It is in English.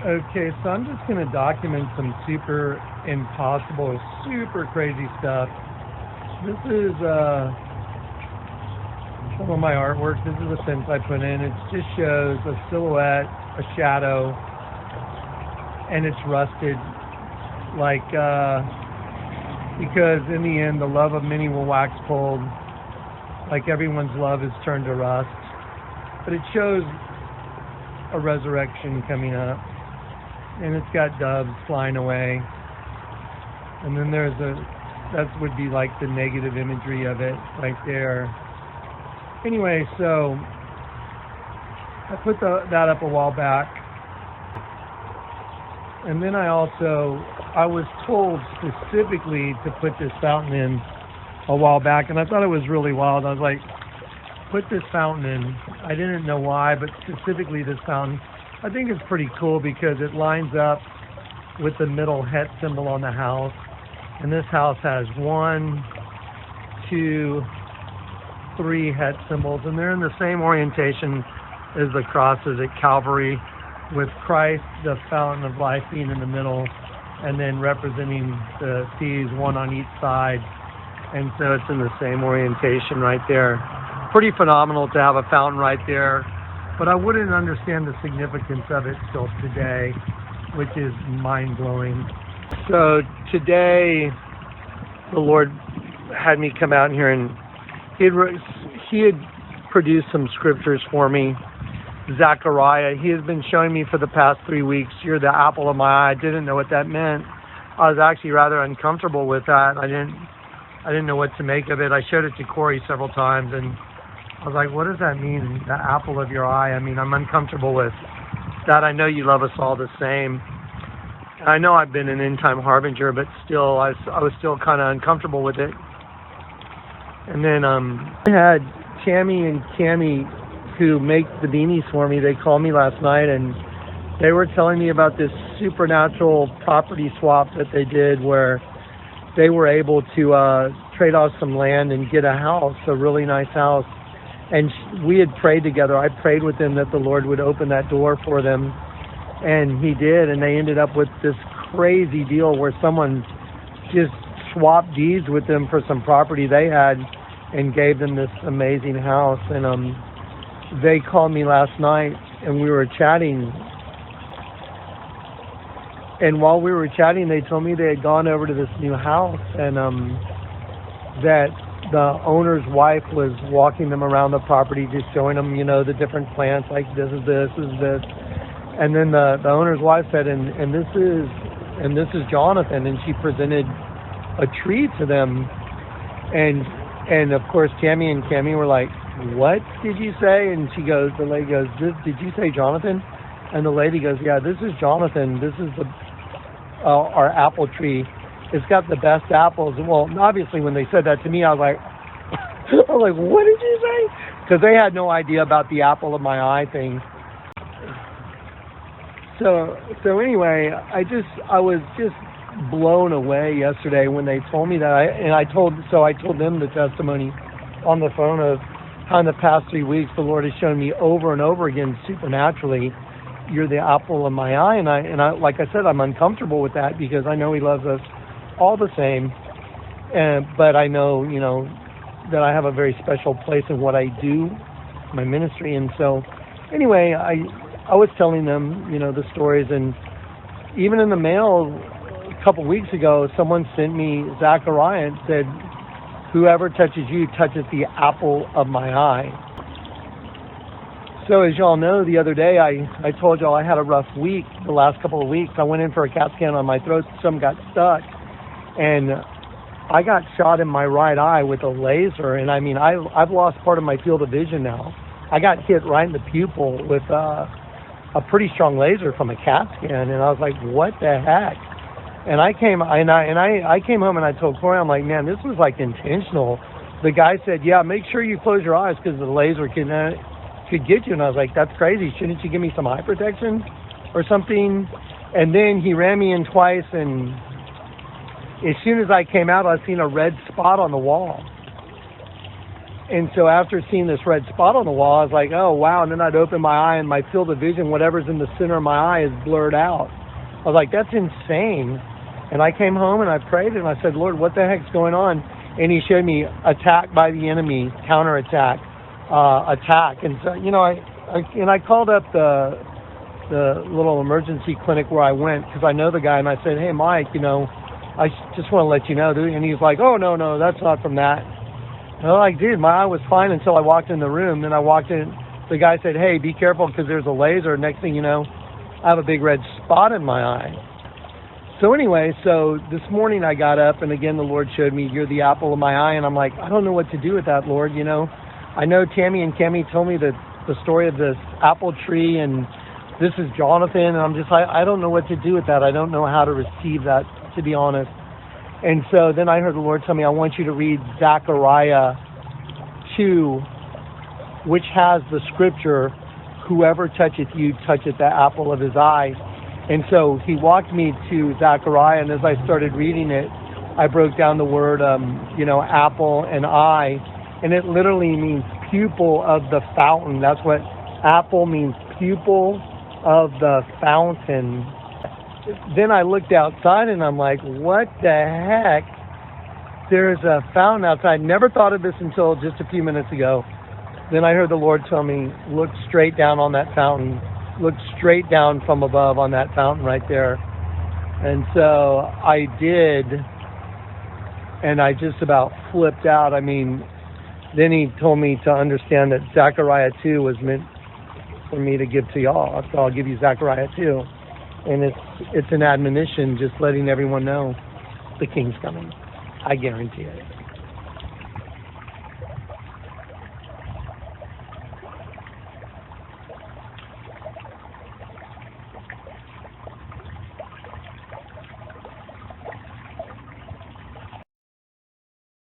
Okay, so I'm just going to document some super impossible, super crazy stuff. This is some of my artwork. This is a fence I put in. It just shows a silhouette, a shadow, and it's rusted. Like, because in the end, the love of many will wax cold. Like everyone's love is turned to rust. But it shows a resurrection coming up. And it's got doves flying away. And then that would be like the negative imagery of it right there. Anyway, so I put that up a while back. And then I was told specifically to put this fountain in a while back, and I thought it was really wild. I was like, put this fountain in. I didn't know why, but specifically this fountain. I think it's pretty cool because it lines up with the middle het symbol on the house. And this house has 1, 2, 3 het symbols, and they're in the same orientation as the crosses at Calvary, with Christ, the fountain of life, being in the middle, and then representing the thieves, one on each side. And so it's in the same orientation right there. Pretty phenomenal to have a fountain right there, but I wouldn't understand the significance of it till today, which is mind-blowing. So today, the Lord had me come out here, and he had produced some scriptures for me. Zechariah, he has been showing me for the past 3 weeks, you're the apple of my eye. I didn't know what that meant. I was actually rather uncomfortable with that. I didn't know what to make of it. I showed it to Corey several times, and I was like, what does that mean, the apple of your eye? I mean, I'm uncomfortable with that. I know you love us all the same. I know I've been an end-time harbinger, but still, I was still kind of uncomfortable with it. And then I had Tammy and Cammy, who make the beanies for me. They called me last night, and they were telling me about this supernatural property swap that they did, where they were able to trade off some land and get a house, a really nice house. And we had prayed together. I prayed with them that the Lord would open that door for them, and he did. And they ended up with this crazy deal where someone just swapped deeds with them for some property they had and gave them this amazing house. And they called me last night, and we were chatting. And while we were chatting, they told me they had gone over to this new house, and that the owner's wife was walking them around the property, just showing them, the different plants, like this is this, this is this. And then the owner's wife said, and this is Jonathan, and she presented a tree to them. And of course, Tammy and Cammy were like, what did you say? And the lady goes, did you say Jonathan? And the lady goes, yeah, this is Jonathan. This is our apple tree. It's got the best apples. Well, obviously, when they said that to me, I was like, what did you say? Because they had no idea about the apple of my eye thing. So anyway, I was just blown away yesterday when they told me that. I told them the testimony on the phone of how in the past 3 weeks the Lord has shown me over and over again supernaturally, you're the apple of my eye. And I like I said, I'm uncomfortable with that because I know he loves us all the same. But I know, that I have a very special place in what I do, my ministry. And so anyway, I was telling them, the stories. And even in the mail a couple weeks ago, someone sent me Zechariah and said, whoever touches you touches the apple of my eye. So as y'all know, the other day I told y'all I had a rough week, the last couple of weeks. I went in for a CAT scan on my throat. Some got stuck. And I got shot in my right eye with a laser. And I mean, I've lost part of my field of vision now. I got hit right in the pupil with a pretty strong laser from a CAT scan. And I was like, what the heck? And I came home and I told Corey, I'm like, man, this was like intentional. The guy said, yeah, make sure you close your eyes because the laser could get you. And I was like, that's crazy. Shouldn't you give me some eye protection or something? And then he ran me in twice, and as soon as I came out, I seen a red spot on the wall. And so after seeing this red spot on the wall, I was like, oh, wow. And then I'd open my eye and my field of vision, whatever's in the center of my eye is blurred out. I was like, that's insane. And I came home and I prayed and I said, Lord, what the heck's going on? And he showed me attack by the enemy, counterattack, attack. And so, you know, I called up the little emergency clinic where I went because I know the guy, and I said, hey, Mike, you know, I just want to let you know, dude. And he's like, oh, no, that's not from that. Well, I did. My eye was fine until I walked in the room. Then I walked in. The guy said, hey, be careful because there's a laser. Next thing you know, I have a big red spot in my eye. So anyway, so this morning I got up, and again, the Lord showed me, you're the apple of my eye. And I'm like, I don't know what to do with that, Lord. You know, I know Tammy and Cammie told me the story of this apple tree, and this is Jonathan. And I'm just like, I don't know what to do with that. I don't know how to receive that, to be honest. And so then I heard the Lord tell me, I want you to read Zechariah 2, which has the scripture, whoever toucheth you, toucheth the apple of his eye. And so he walked me to Zechariah, and as I started reading it, I broke down the word, apple and eye, and it literally means pupil of the fountain. That's what apple means, pupil of the fountain. Then I looked outside, and I'm like, what the heck? There's a fountain outside. Never thought of this until just a few minutes ago. Then I heard the Lord tell me, look straight down on that fountain. Look straight down from above on that fountain right there. And so I did, and I just about flipped out. I mean, then he told me to understand that Zechariah 2 was meant for me to give to y'all. So I'll give you Zechariah 2. And it's an admonition, just letting everyone know the King's coming. I guarantee it.